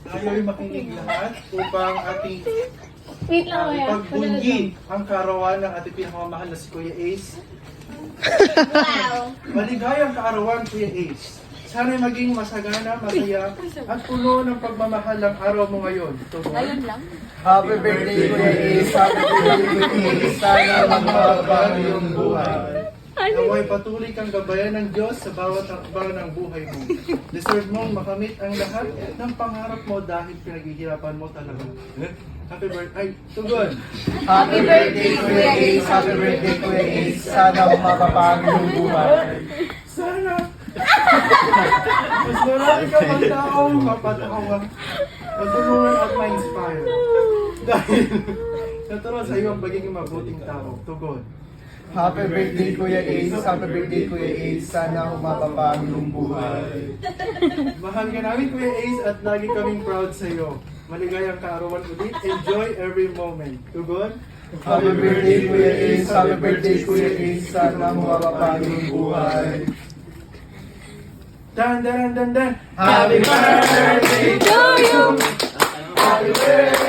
Tayo ay makinig lahat upang ating Wait lang, Kuya. pagbunyi ang karawan ng ating pinakamamahal na si Kuya Ace. Wow. Maligayang kaarawan, Kuya Ace. Sana'y maging masagana, masaya, at puno ng pagmamahal ang araw mo ngayon. Ayun lang. Happy birthday, Kuya Ace. Happy birthday, Kuya Ace. Sana magbabago yung buhay. Naway patuloy kang gabayan ng Diyos sa bawat hakbang ng buhay mo. Deserve mong makamit ang lahat ng pangarap mo dahil pinaghihirapan mo talaga. Happy birthday. Ay, tugon. Happy birthday, Kuya Ace. Happy birthday, Kuya Ace. Sana magbabago yung buhay. Sana. Mas marami ka pang taong mapatawa, matulungan at ma-inspire. Dahil natural sa iyo ang pagiging mabuting tao. Tugon. Happy birthday, Kuya Ace. Happy birthday, Kuya Ace. Sana magbabago yung buhay. Mahal ka namin, Kuya Ace, at lagi kaming proud sa iyo. Maligayang kaarawan ulit. Enjoy every moment. Tugon. Happy birthday, Kuya Ace. Happy birthday, Kuya Ace. Sana magbabago yung buhay. Dan, dan, dan, dan. Happy birthday to you. Happy birthday.